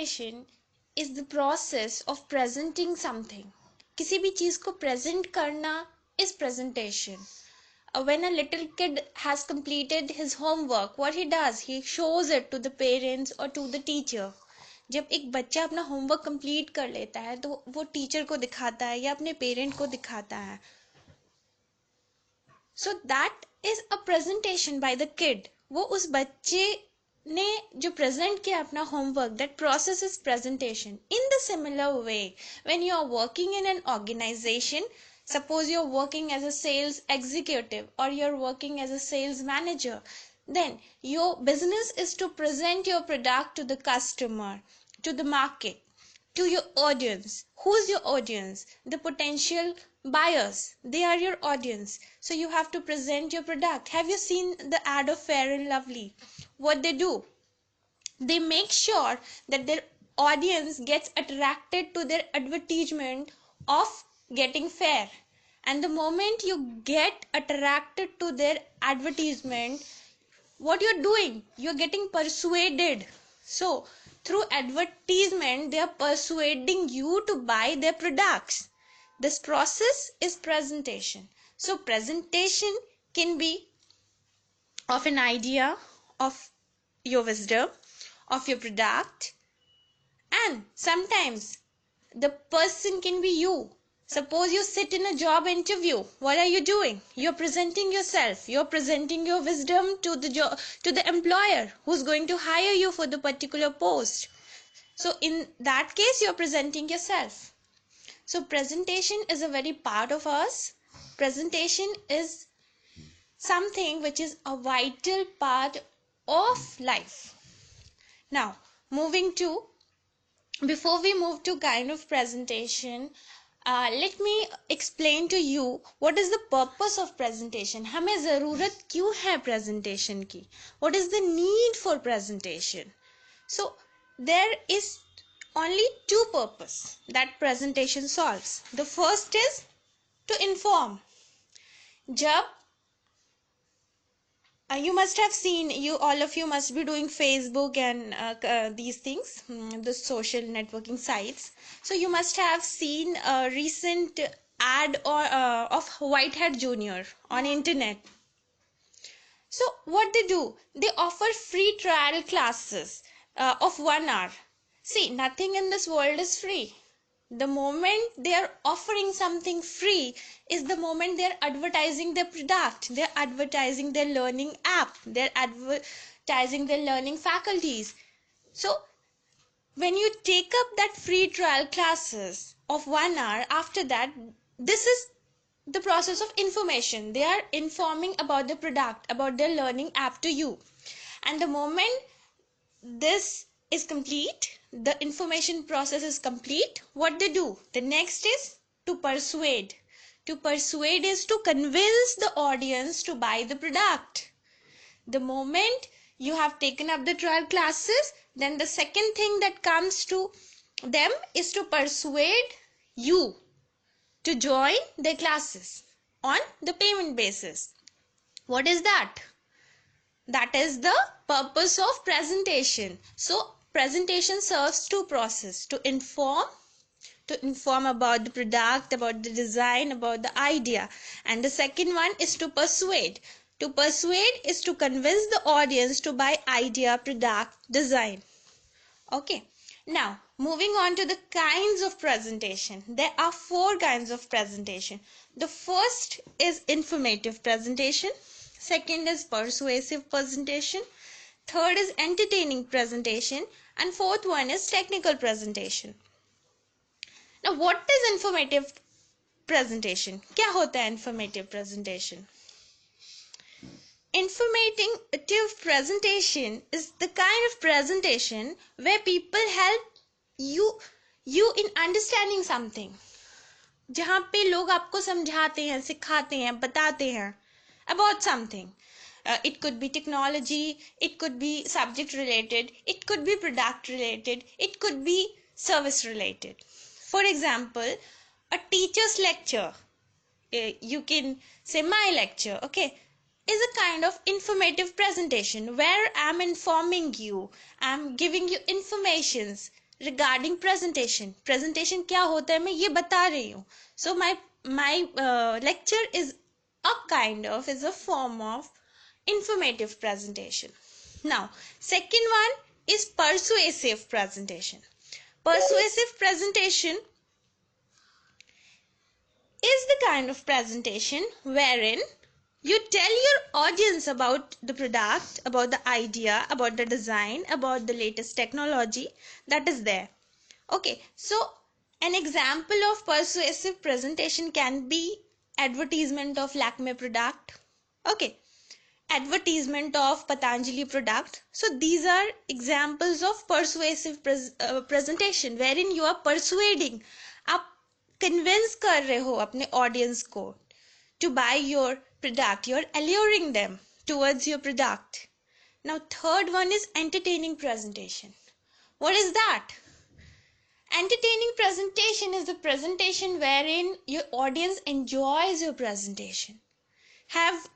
Presentation is the process of presenting something. किसी भी चीज को present करना is presentation. When a little kid has completed his homework, what he does, he shows it to the parents or to the teacher. जब एक बच्चा अपना homework complete कर लेता है तो वो टीचर को दिखाता है या अपने पेरेंट को दिखाता है. So that is a presentation by the kid. वो उस बच्चे ने जो present किया अपना homework, that process is presentation. In the similar way, when you are working in an organization, suppose you're working as a sales executive or you're working as a sales manager, then your business is to present your product to the customer, to the market, to your audience. Who's your audience? The potential buyers. They are your audience. So you have to present your product. Have you seen the ad of Fair and Lovely? What they do? They make sure that their audience gets attracted to their advertisement of getting fair. And the moment you get attracted to their advertisement, what you're doing? You're getting persuaded. So through advertisement, they are persuading you to buy their products. This process is presentation. So presentation can be of an idea, of your wisdom, of your product, and sometimes the person can be you. Suppose you sit in a job interview. What are you doing? You're presenting yourself. You're presenting your wisdom to the employer who's going to hire you for the particular post. So in that case, you're presenting yourself. So presentation is a very part of us. Presentation is something which is a vital part of life. Now, before we move to kind of presentation, let me explain to you what is the purpose of presentation. हमें ज़रूरत क्यों है presentation की? What is the need for presentation? So there is only two purposes that presentation solves. The first is to inform. जब you must have seen, all of you must be doing Facebook and these things, the social networking sites. So you must have seen a recent ad of Whitehead Jr. on internet. So what they do, they offer free trial classes of 1 hour. See, nothing in this world is free. The moment they are offering something free is the moment they are advertising their product. They are advertising their learning app. They are advertising their learning faculties. So when you take up that free trial classes of 1 hour, after that, this is the process of information. They are informing about the product, about their learning app to you. And the moment this is complete, the information process is complete, what they do, the next is to persuade. To persuade is to convince the audience to buy the product. The moment you have taken up the trial classes, then the second thing that comes to them is to persuade you to join their classes on the payment basis. What is that? That is the purpose of presentation. So presentation serves two processes: to inform about the product, about the design, about the idea, and the second one is to persuade. To persuade is to convince the audience to buy idea, product, design. Okay, now moving on to the kinds of presentation. There are 4 kinds of presentation. The first is informative presentation, second is persuasive presentation, third is entertaining presentation, and fourth one is technical presentation. Now what is informative presentation? क्या होता है informative presentation? Informative presentation is the kind of presentation where people help you in understanding something. जहाँ पे लोग आपको समझाते हैं, सिखाते हैं, बताते हैं about something. It could be technology, it could be subject related, it could be product related, it could be service related. For example, a teacher's lecture, you can say my lecture, okay, is a kind of informative presentation where I'm informing you, I'm giving you informations regarding presentation क्या होता है मैं ये बता रही हूँ. So my lecture is a form of informative presentation. Now second one is persuasive presentation. Persuasive presentation is the kind of presentation wherein you tell your audience about the product, about the idea, about the design, about the latest technology that is there. Okay, so an example of persuasive presentation can be advertisement of Lakme product. Okay, advertisement of Patanjali product. So these are examples of persuasive presentation wherein you are persuading, आप convince कर रहे हो अपने audience को to buy your product. You're alluring them towards your product. Now third one is entertaining presentation. What is that? Entertaining presentation is the presentation wherein your audience enjoys your presentation, have